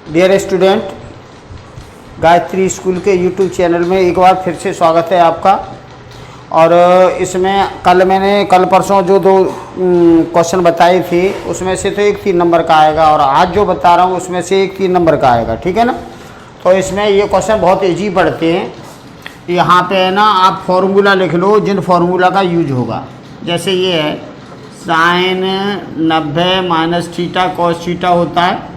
Dear student, Gayatri school के YouTube channel में एक बार फिर से स्वागत है आपका। और इसमें कल परसों जो दो क्वेश्चन बताए थे उसमें से तो एक 3 नंबर का आएगा और आज जो बता रहा हूँ उसमें से एक 3 नंबर का आएगा, ठीक है ना। तो इसमें ये क्वेश्चन बहुत ईजी पढ़ते हैं। यहाँ पे है ना, आप फॉर्मूला लिख लो जिन फार्मूला का यूज होगा। जैसे ये है sine 90 minus theta cos theta होता है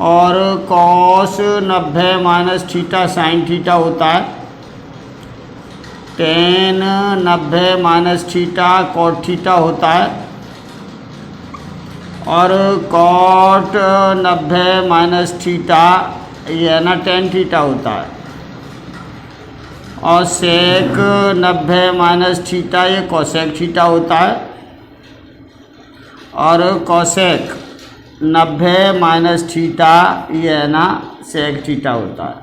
और cos 90 minus theta sine theta होता है। Tan 90 minus theta cot theta होता है और कॉट 90 माइनस थीटा ये है ना टेन थीटा होता है। और सेक 90 माइनस थीटा ये कोसेक थीटा होता है और कोसेक 90 माइनस थीटा ये है ना सेक थीटा होता है।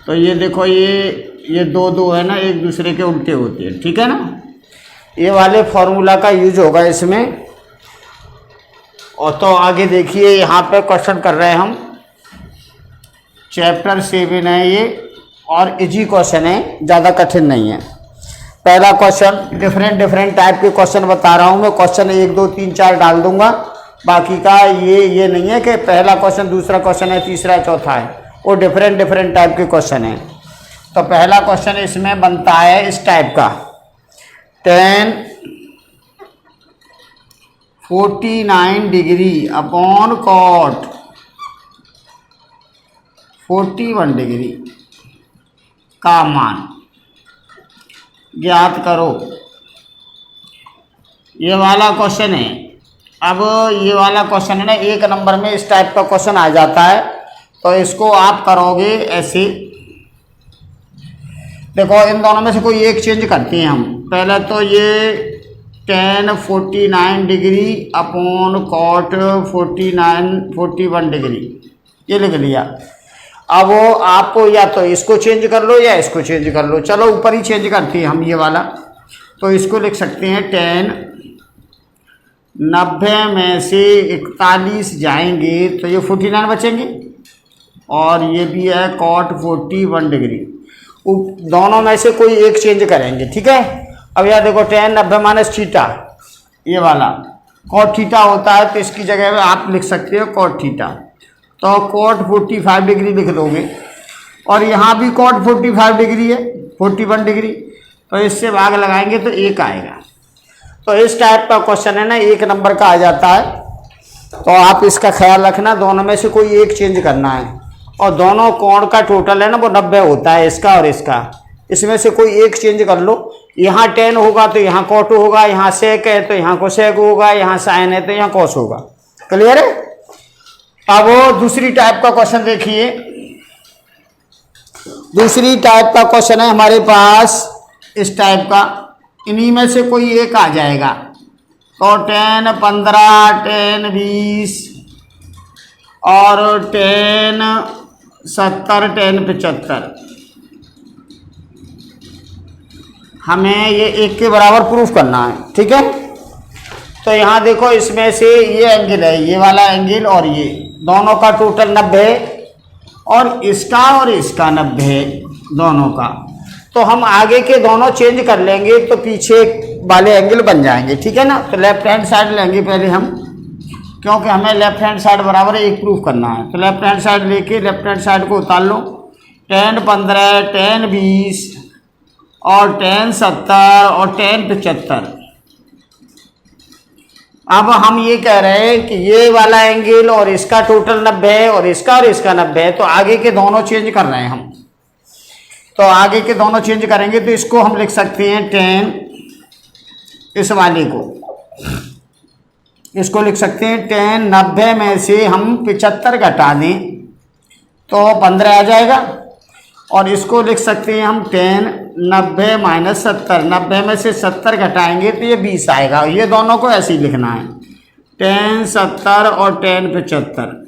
तो ये देखो ये दो है ना, एक दूसरे के उल्टे होते हैं, ठीक है ना। ये वाले फॉर्मूला का यूज होगा इसमें। और तो आगे देखिए, यहाँ पे क्वेश्चन कर रहे हैं हम, चैप्टर 7 है ये और इजी क्वेश्चन है, ज़्यादा कठिन नहीं है। पहला क्वेश्चन, डिफरेंट टाइप के क्वेश्चन बता रहा हूँ मैं। क्वेश्चन 1 2 3 4 डाल दूंगा, बाकी का ये नहीं है कि पहला क्वेश्चन दूसरा क्वेश्चन है तीसरा चौथा है, वो डिफरेंट टाइप के क्वेश्चन है। तो पहला क्वेश्चन इसमें बनता है इस टाइप का, tan 49 degree upon cot 41 degree का मान ज्ञात करो। ये वाला क्वेश्चन है। अब ये वाला क्वेश्चन है ना, 1 नंबर में इस टाइप का क्वेश्चन आ जाता है। तो इसको आप करोगे ऐसे, देखो इन दोनों में से कोई एक चेंज करते हैं हम। पहले तो ये tan 49 degree upon cot 41 degree ये लिख लिया। अब आपको या तो इसको चेंज कर लो या इसको चेंज कर लो। चलो ऊपर ही चेंज करते हैं हम ये वाला। तो इसको लिख सकते हैं tan 90 में से 41 जाएंगे तो ये 49 बचेंगे और ये भी है कॉट 41 डिग्री। दोनों में से कोई एक चेंज करेंगे, ठीक है। अब यह देखो tan 90 माइनस थीटा ये वाला कॉट थीटा होता है, तो इसकी जगह में आप लिख सकते हो कॉट थीटा। तो कॉट 45 डिग्री लिख दोगे और यहाँ भी कॉट 45 डिग्री है 41 डिग्री, तो इससे भाग लगाएंगे तो 1 आएगा। तो इस टाइप का क्वेश्चन है ना, 1 नंबर का आ जाता है। तो आप इसका ख्याल रखना, दोनों में से कोई एक चेंज करना है और दोनों कोण का टोटल है ना वो 90 होता है, इसका और इसका। इसमें से कोई एक चेंज कर लो। यहाँ tan होगा तो यहाँ कॉट होगा, यहाँ सेक है तो यहाँ कोसेक होगा, यहाँ साइन है तो यहाँ कॉस होगा। क्लियर है। अब वो दूसरी टाइप का क्वेश्चन देखिए। दूसरी टाइप का क्वेश्चन है हमारे पास इस टाइप का, इन्हीं में से कोई एक आ जाएगा। तो tan 15 tan 20 और tan 70 tan 75 हमें ये 1 के बराबर प्रूफ करना है, ठीक है। तो यहाँ देखो इसमें से ये एंगल है, ये वाला एंगल और ये दोनों का टोटल 90 है और इसका 90 है दोनों का। तो हम आगे के दोनों चेंज कर लेंगे तो पीछे वाले एंगल बन जाएंगे, ठीक है ना। तो लेफ्ट हैंड साइड लेंगे पहले हम, क्योंकि हमें लेफ्ट हैंड साइड बराबर 1 प्रूफ करना है। तो लेफ्ट हैंड साइड लेके लेफ्ट हैंड साइड को उतार लो। tan 15 tan 20 और tan 70 और tan 75। अब हम ये कह रहे हैं कि ये वाला एंगल और इसका टोटल 90 है और इसका 90 है, तो आगे के दोनों चेंज कर रहे हैं हम। तो आगे के दोनों चेंज करेंगे तो इसको हम लिख सकते हैं tan, इस वाले को इसको लिख सकते हैं tan 90 में से हम 75 घटा दें तो 15 आ जाएगा। और इसको लिख सकते हैं हम tan 90 माइनस 70, 90 में से 70 घटाएंगे तो ये 20 आएगा। ये दोनों को ऐसे ही लिखना है, tan 70 और tan 75।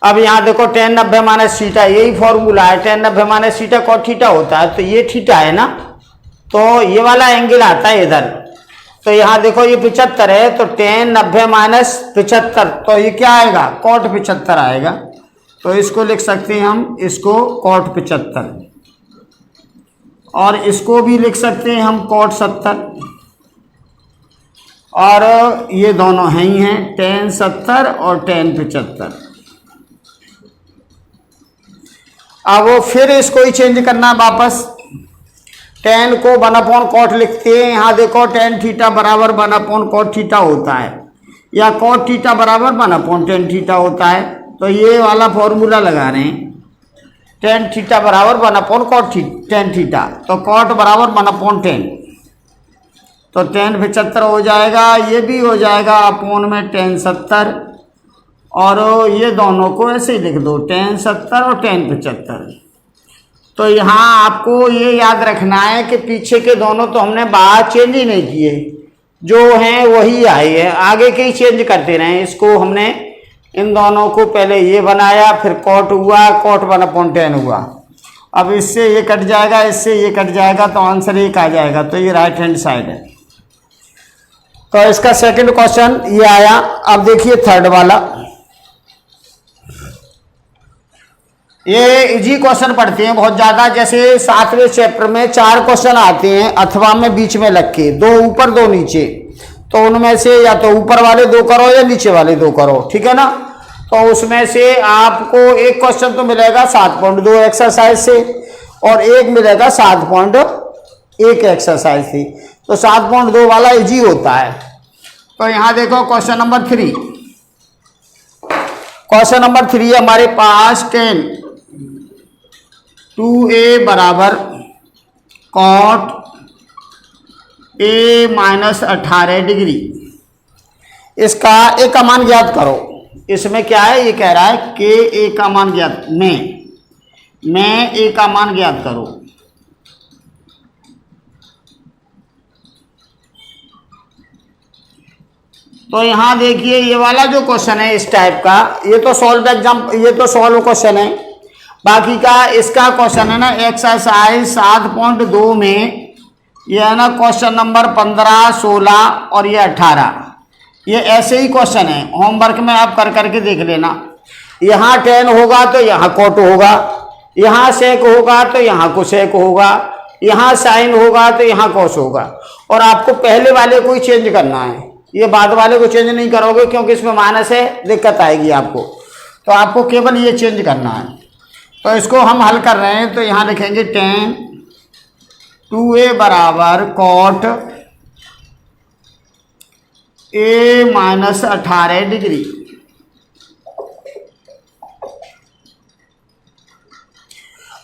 अब यहाँ देखो tan 90 माइनस थीटा, यही फॉर्मूला है। tan 90 minus theta cot theta होता है, तो ये थीटा है ना, तो ये वाला एंगल आता है इधर। तो यहाँ देखो ये 75 है, तो tan 90 माइनस 75, तो ये क्या आएगा, cot 75 आएगा। तो इसको लिख सकते हैं हम, इसको cot 75, और इसको भी लिख सकते हैं हम cot 70, और ये दोनों हैं ही हैं, tan 70 और tan 75। अब वो फिर इसको ही चेंज करना है वापस, tan को 1/cot लिखते हैं। यहाँ देखो tan थीटा बराबर 1/cot थीटा होता है, या cot थीटा बराबर 1/tan थीटा होता है। तो ये वाला फॉर्मूला लगा रहे हैं, tan थीटा बराबर 1/cot tan थीटा, तो cot बराबर 1/tan, तो tan 75 हो जाएगा, ये भी हो जाएगा अपोन में tan 70, और ये दोनों को ऐसे ही लिख दो, tan 70 और tan 75। तो यहाँ आपको ये याद रखना है कि पीछे के दोनों तो हमने बाहर चेंज ही नहीं किए, जो हैं वही आए हैं, आगे के ही चेंज करते रहे। इसको हमने इन दोनों को पहले ये बनाया, फिर cot हुआ, cot 1/tan हुआ। अब इससे ये कट जाएगा, इससे ये कट जाएगा, तो आंसर 1 आ जाएगा। तो ये राइट हैंड साइड है। तो इसका सेकंड क्वेश्चन ये आया। अब देखिए थर्ड वाला, ये इजी क्वेश्चन पढ़ते हैं बहुत ज़्यादा। जैसे 7वें चैप्टर में 4 क्वेश्चन आते हैं अथवा में बीच में लग के, 2 ऊपर 2 नीचे, तो उनमें से या तो ऊपर वाले 2 करो या नीचे वाले 2 करो, ठीक है ना। तो उसमें से आपको एक क्वेश्चन तो मिलेगा 7.2 एक्सरसाइज से, और एक मिलेगा 7.1 एक्सरसाइज से। तो 7.2 वाला इजी होता है। तो यहाँ देखो क्वेश्चन नंबर 3, क्वेश्चन नंबर 3 हमारे पास tan 2a बराबर cot a माइनस 18 डिग्री, इसका a का मान ज्ञात करो। इसमें क्या है, ये कह रहा है कि a का मान ज्ञात, मैं a का मान ज्ञात करो। तो यहाँ देखिए ये वाला जो क्वेश्चन है इस टाइप का, ये तो सॉल्व एग्जाम, ये तो सॉल्व क्वेश्चन है। बाकी का इसका क्वेश्चन है ना एक्सरसाइज 7.2 में, ये है ना क्वेश्चन नंबर 15, 16 और ये 18, ये ऐसे ही क्वेश्चन है। होमवर्क में आप कर करके देख लेना। यहाँ tan होगा तो यहाँ cot होगा, यहाँ sec होगा तो यहाँ cosec होगा, यहाँ sin होगा तो यहाँ cos होगा। और आपको पहले वाले को ही चेंज करना है, ये बाद वाले को चेंज नहीं करोगे क्योंकि इसमें माइनस है, दिक्कत आएगी आपको। तो आपको केवल ये चेंज करना है। तो इसको हम हल कर रहे हैं। तो यहाँ लिखेंगे tan 2a बराबर cot a माइनस 18 डिग्री।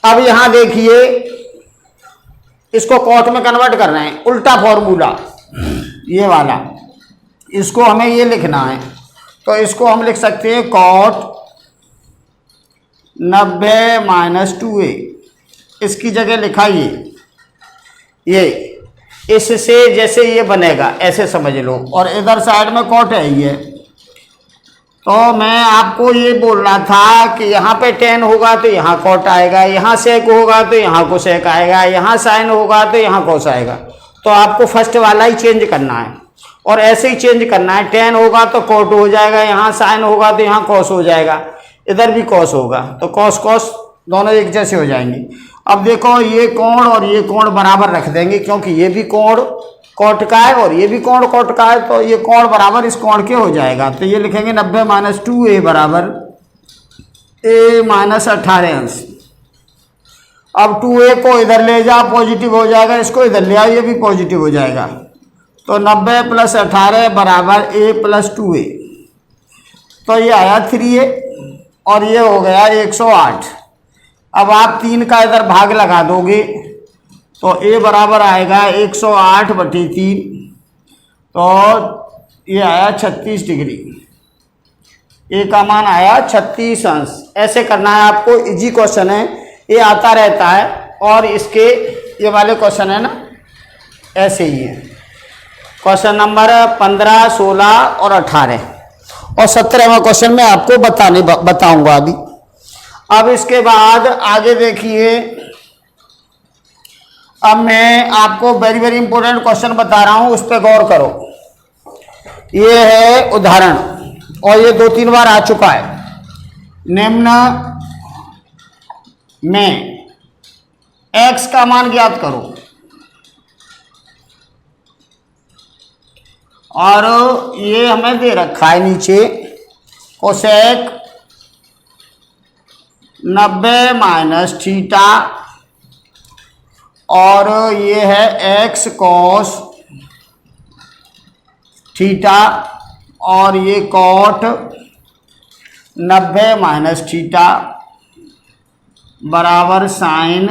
अब यहाँ देखिए इसको cot में कन्वर्ट कर रहे हैं, उल्टा फॉर्मूला ये वाला, इसको हमें ये लिखना है। तो इसको हम लिख सकते हैं cot 90 माइनस 2a, इसकी जगह लिखा ये इससे जैसे ये बनेगा ऐसे समझ लो, और इधर साइड में cot है ये। तो मैं आपको ये बोल रहा था कि यहाँ पे tan होगा तो यहाँ cot आएगा, यहाँ sec होगा तो यहाँ cosec आएगा, यहाँ sin होगा तो यहाँ cos आएगा। तो आपको फर्स्ट वाला ही चेंज करना है, और ऐसे ही चेंज करना है। tan होगा तो cot हो जाएगा, यहाँ sin होगा तो यहाँ cos हो जाएगा, इधर भी cos होगा, तो cos cos दोनों एक जैसे हो जाएंगे। अब देखो ये कोण और ये कोण बराबर रख देंगे, क्योंकि ये भी कोण cot का है और ये भी कोण cot का है, तो ये कोण बराबर इस कोण के हो जाएगा। तो ये लिखेंगे 90 माइनस 2a बराबर a माइनस 18 अंश। अब 2a को इधर ले जा, पॉजिटिव हो जाएगा, इसको इधर ले आओ, ये भी पॉजिटिव हो जाएगा। तो 90 प्लस 18 बराबर a प्लस 2a, तो ये आया 3a और ये हो गया 108। अब आप 3 का इधर भाग लगा दोगे तो a बराबर आएगा 108/3, तो ये आया 36 डिग्री, a का मान आया 36 अंश। ऐसे करना है आपको, इजी क्वेश्चन है, ये आता रहता है। और इसके ये वाले क्वेश्चन है ना ऐसे ही है, क्वेश्चन नंबर 15, 16 और 18 और 17वां क्वेश्चन मैं आपको बताऊंगा अभी। अब इसके बाद आगे देखिए, अब मैं आपको वेरी वेरी इंपॉर्टेंट क्वेश्चन बता रहा हूं, उस पर गौर करो। ये है उदाहरण और ये 2-3 बार आ चुका है। निम्न में x का मान ज्ञात करो और ये हमें दे रखा है नीचे कोसेक 90 माइनस थीटा और ये है x कॉस थीटा और ये कॉट 90 माइनस थीटा बराबर साइन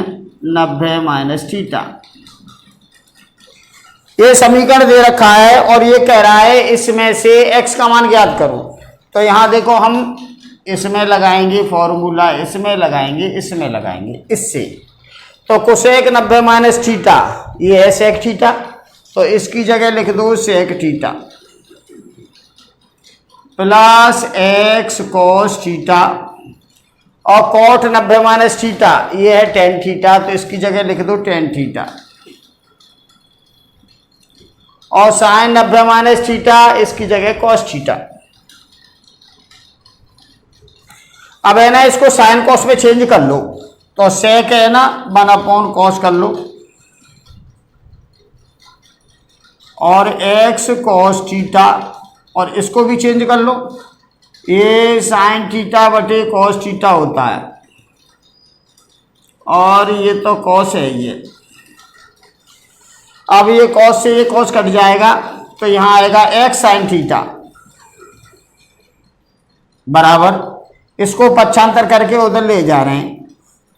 90 माइनस थीटा। ये समीकरण दे रखा है और ये कह रहा है इसमें से x का मान ज्ञात करो। तो यहां देखो हम इसमें लगाएंगे फॉर्मूला, इसमें लगाएंगे, इसमें लगाएंगे, इससे तो कोसेक 90 माइनस थीटा ये है सेक थीटा, तो इसकी जगह लिख दो sec theta plus x cos theta और कॉट 90 माइनस थीटा ये है टेन थीटा, तो इसकी जगह लिख दो टेन थीटा और साइन 90 माइनस थीटा इसकी जगह कॉस थीटा। अब है ना इसको साइन कॉस में चेंज कर लो, तो सेक है ना 1 कॉस कर लो और एक्स कॉस थीटा और इसको भी चेंज कर लो, ये साइन थीटा बटे कॉस थीटा होता है और ये तो कॉस है ये। अब ये कॉस से ये कॉस कट जाएगा तो यहां आएगा एक्स साइन थीटा बराबर, इसको पक्षांतर करके उधर ले जा रहे हैं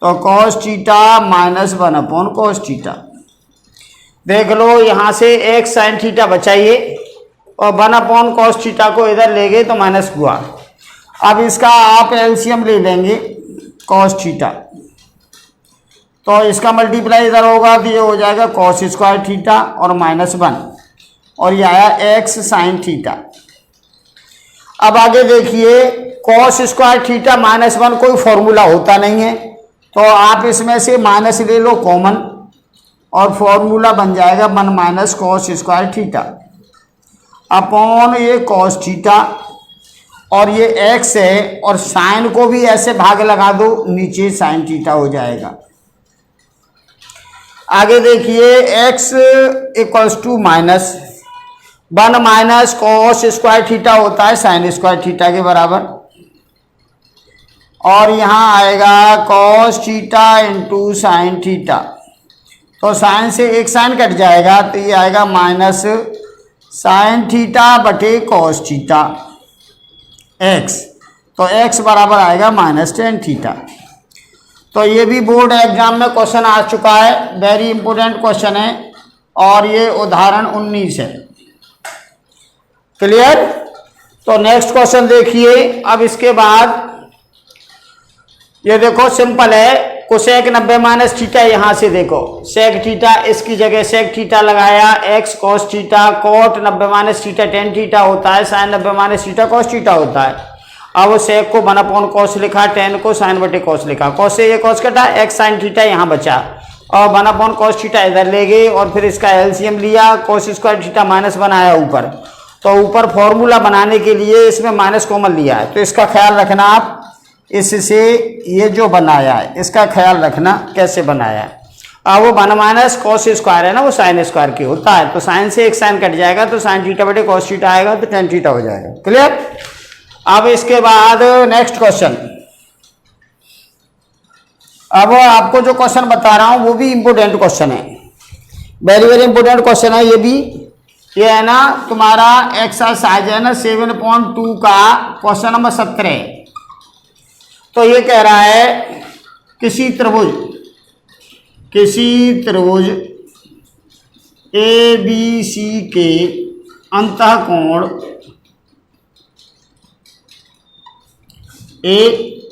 तो cos theta minus 1 cos theta. देख लो यहां से एक्स साइन थीटा बचाइए और 1 कॉस थीटा को इधर ले गए तो माइनस हुआ। अब इसका आप एलसीएम ले लेंगे कॉस थीटा, तो इसका मल्टीप्लाई इधर होगा तो ये हो जाएगा कॉस स्क्वायर थीटा और -1 और ये आया एक्स साइन थीटा। अब आगे देखिए कॉस स्क्वायर थीटा -1 कोई फॉर्मूला होता नहीं है, तो आप इसमें से माइनस ले लो कॉमन और फॉर्मूला बन जाएगा 1 minus cos square theta upon ये कॉस थीटा और ये एक्स है और साइन को भी ऐसे भाग लगा दो, नीचे साइन थीटा हो जाएगा। आगे देखिए x equals to -1 minus cos square theta होता है साइन स्क्वायर थीटा के बराबर और यहाँ आएगा cos theta into sine theta, तो साइन से एक साइन कट जाएगा तो ये आएगा माइनस साइन थीटा बटे कॉस थीटा x, तो x बराबर आएगा -10 थीटा। तो ये भी बोर्ड एग्जाम में क्वेश्चन आ चुका है, वेरी इंपॉर्टेंट क्वेश्चन है और ये उदाहरण 19 है। क्लियर? तो नेक्स्ट क्वेश्चन देखिए। अब इसके बाद ये देखो सिंपल है, कोसेक 90 माइनस थीटा यहां से देखो सेक थीटा, इसकी जगह सेक थीटा लगाया, x cos theta, cot 90 minus theta tan theta होता है, sine 90 minus theta cos theta होता है। अब सेक को 1 कॉस लिखा, टेन को साइन बटे कॉस लिखा, कॉस से ये कॉस कटा, एक्स साइन थीटा यहाँ बचा और 1 कॉस थीटा इधर ले गए और फिर इसका एलसीएम लिया, कॉस स्क्वायर थीटा -1 आया ऊपर, तो ऊपर फॉर्मूला बनाने के लिए इसमें माइनस कॉमन लिया है, तो इसका ख्याल रखना आप। इससे ये जो बनाया है इसका ख्याल रखना कैसे बनाया है। अब वो 1 माइनस कॉस स्क्वायर है ना, वो साइन स्क्वायर की होता है, तो साइन से एक साइन कट जाएगा तो साइन थीटा बटे कॉस थीटा आएगा तो टेन थीटा हो जाएगा। क्लियर? अब इसके बाद नेक्स्ट क्वेश्चन, अब आपको जो क्वेश्चन बता रहा हूं वो भी इंपोर्टेंट क्वेश्चन है, वेरी वेरी इंपोर्टेंट क्वेश्चन है ये भी। ये है ना तुम्हारा एक्सरसाइज है ना 7.2 का क्वेश्चन नंबर 17। तो ये कह रहा है किसी त्रिभुज ए बी सी के अंतःकोण ए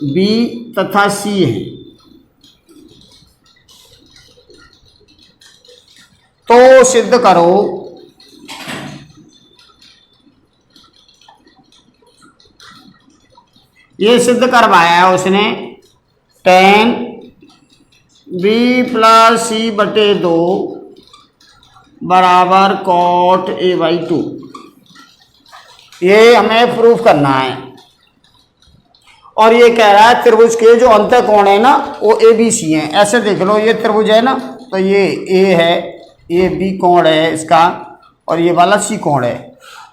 बी तथा सी है, तो सिद्ध करो ये सिद्ध करवाया है उसने tan बी प्लस सी बटे 2 बराबर कॉट ए बाई 2। ये हमें प्रूफ करना है। और ये कह रहा है त्रिभुज के जो अंतःकोण है ना वो ए बी सी हैं। ऐसे देख लो, ये त्रिभुज है ना, तो ये ए है, ये बी कोण है इसका, और ये वाला सी कोण है।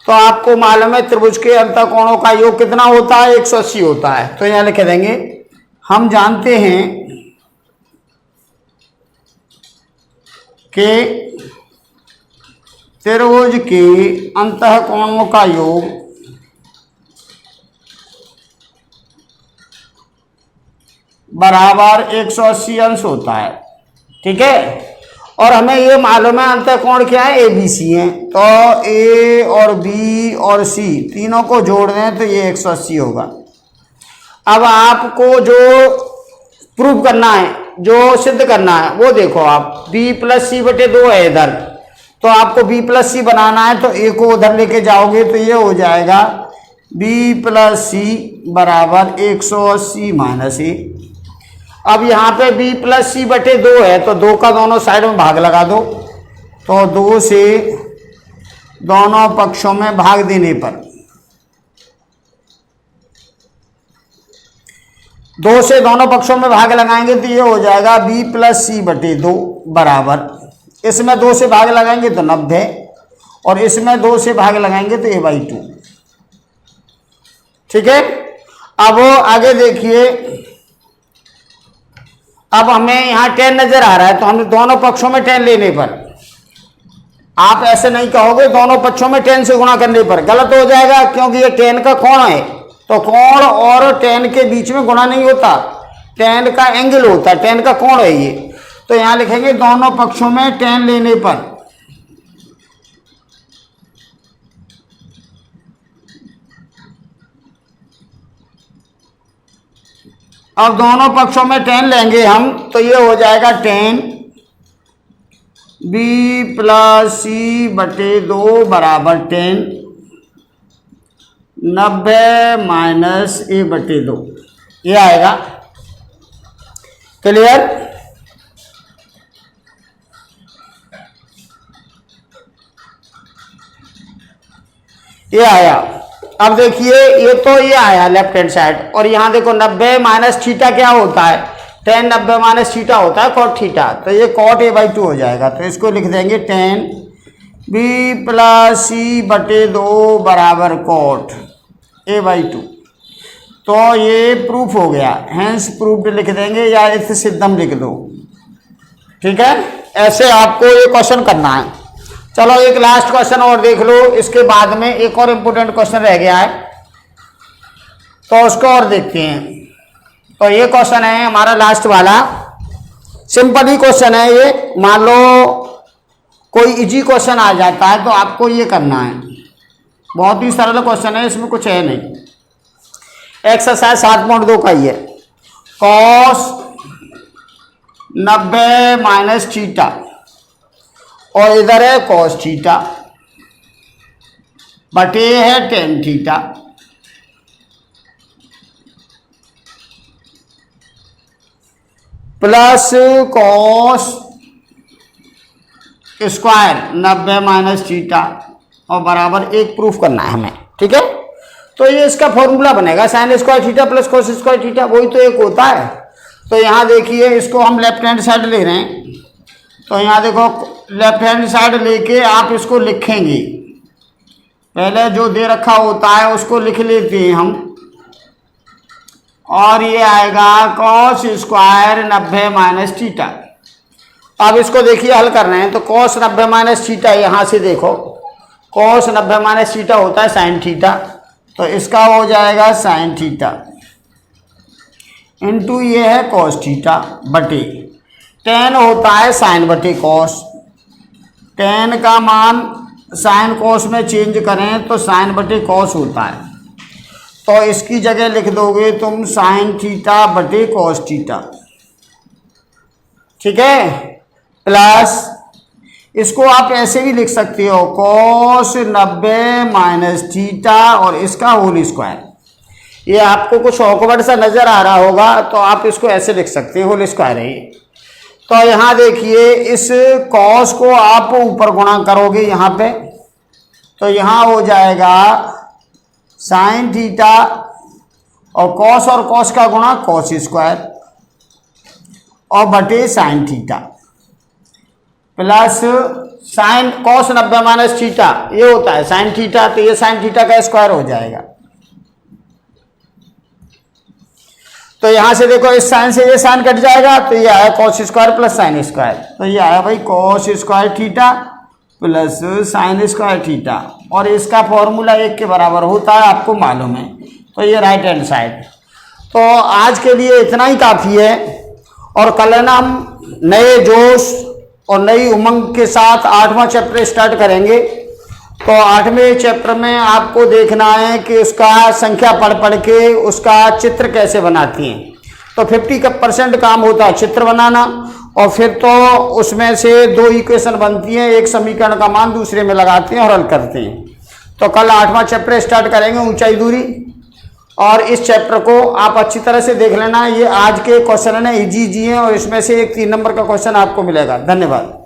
तो आपको मालूम है त्रिभुज के अंतःकोणों का योग कितना होता है, 180 होता है। तो यहाँ लिख देंगे, हम जानते हैं कि त्रिभुज के अंतःकोणों का योग बराबर 180 अंश होता है। ठीक है। और हमें ये मालूम है अंतःकोण क्या है, ए बी सी है। तो ए और बी और सी तीनों को जोड़ दें तो ये 180 होगा। अब आपको जो प्रूफ करना है, जो सिद्ध करना है, वो देखो आप, बी प्लस सी बटे 2 है इधर, तो आपको बी प्लस सी बनाना है। तो ए को उधर लेके जाओगे तो ये हो जाएगा बी प्लस सी बराबर 180 माइनस ए। अब यहाँ पे b प्लस सी बटे 2 है, तो 2 का दोनों साइड में भाग लगा दो। तो 2 से दोनों पक्षों में भाग देने पर 2 से दोनों पक्षों में भाग लगाएंगे तो ये हो जाएगा b प्लस सी बटे 2 बराबर, इसमें 2 से भाग लगाएंगे तो 90, और इसमें 2 से भाग लगाएंगे तो a बाई 2। ठीक है। अब आगे देखिए, अब हमें यहाँ 10 नजर आ रहा है, तो हमें दोनों पक्षों में 10 लेने पर, आप ऐसे नहीं कहोगे दोनों पक्षों में 10 से गुणा करने पर, गलत हो जाएगा, क्योंकि ये 10 का कोण है। तो कोण और 10 के बीच में गुणा नहीं होता, 10 का एंगल होता है, 10 का कोण है ये। तो यहाँ लिखेंगे दोनों पक्षों में 10 लेने पर अब दोनों पक्षों में 10 लेंगे हम, तो ये हो जाएगा 10 बी प्लस सी बटे 2 बराबर 10, 90 माइनस ए बटे 2, ये आएगा। क्लियर। ये आया। अब देखिए, ये तो ये आया लेफ्ट हैंड साइड, और यहाँ देखो 90 माइनस थीटा क्या होता है, 10 90 माइनस थीटा होता है कॉट थीटा, तो ये कॉट ए बाई 2 हो जाएगा। तो इसको लिख देंगे 10 बी प्लस सी बटे 2 बराबर कॉट ए बाई 2। तो ये प्रूफ हो गया, हैंस प्रूफ्ड लिख देंगे, या इस सिद्धम लिख दो। ठीक है। ऐसे आपको ये क्वेश्चन करना है। चलो एक लास्ट क्वेश्चन और देख लो, इसके बाद में एक और इम्पोर्टेंट क्वेश्चन रह गया है, तो उसको और देखते हैं। तो ये क्वेश्चन है हमारा लास्ट वाला, सिंपल ही क्वेश्चन है ये। मान लो कोई इजी क्वेश्चन आ जाता है तो आपको ये करना है, बहुत ही सरल क्वेश्चन है, इसमें कुछ है नहीं। एक्सरसाइज 7.2 का ही है। कॉस 90 माइनस थीटा, और इधर है कॉस थीटा बटे है tan theta, plus cos square 90 minus theta, और बराबर 1 प्रूफ करना है हमें। ठीक है। तो ये इसका फॉर्मूला बनेगा sine square theta plus cos square theta, वही तो एक होता है। तो यहाँ देखिए, इसको हम लेफ्ट हैंड साइड ले रहे हैं, तो यहाँ देखो लेफ्ट हैंड साइड लेके आप इसको लिखेंगे, पहले जो दे रखा होता है उसको लिख लेते हैं हम, और ये आएगा कॉस स्क्वायर 90 माइनस थीटा। अब इसको देखिए हल कर रहे हैं, तो कॉस 90 माइनस थीटा, यहाँ से देखो कॉस 90 माइनस थीटा होता है साइन थीटा, तो इसका हो जाएगा साइन थीटा इंटू ये है कॉस थीटा बटे टेन होता है साइन बटे कॉस। टेन का मान साइन कॉस में चेंज करें तो साइन बटे कॉस होता है, तो इसकी जगह लिख दोगे तुम साइन थीटा बटे कॉस थीटा। ठीक है। प्लस इसको आप ऐसे भी लिख सकते हो, कॉस 90 माइनस थीटा और इसका होल स्क्वायर। ये आपको कुछ ऑकवर्ड सा नजर आ रहा होगा, तो आप इसको ऐसे लिख सकते हो, होल स्क्वायर है ये। तो यहाँ देखिए इस कॉस को आप ऊपर गुणा करोगे यहाँ पे, तो यहाँ हो जाएगा साइन थीटा और कॉस का गुणा कॉस स्क्वायर और बटे sine theta plus sine cos 90 minus theta ये होता है साइन थीटा, तो ये साइन थीटा का स्क्वायर हो जाएगा। तो यहां से देखो इस साइन से ये साइन कट जाएगा, तो ये आया cos square plus sine square, तो ये आया भाई cos square theta plus sine square theta, और इसका फॉर्मूला 1 के बराबर होता है, आपको मालूम है। तो ये राइट हैंड साइड। तो आज के लिए इतना ही काफ़ी है, और कल है ना हम नए जोश और नई उमंग के साथ 8वां चैप्टर स्टार्ट करेंगे। तो 8वें चैप्टर में आपको देखना है कि उसका संख्या पढ़ के उसका चित्र कैसे बनाती हैं। तो 50% काम होता है चित्र बनाना, और फिर तो उसमें से 2 इक्वेशन बनती हैं, एक समीकरण का मान दूसरे में लगाते हैं और हल करते हैं। तो कल 8वां चैप्टर स्टार्ट करेंगे, ऊंचाई दूरी, और इस चैप्टर को आप अच्छी तरह से देख लेना। ये आज के क्वेश्चन है, इजी हैं, और इसमें से एक 3 नंबर का क्वेश्चन आपको मिलेगा। धन्यवाद।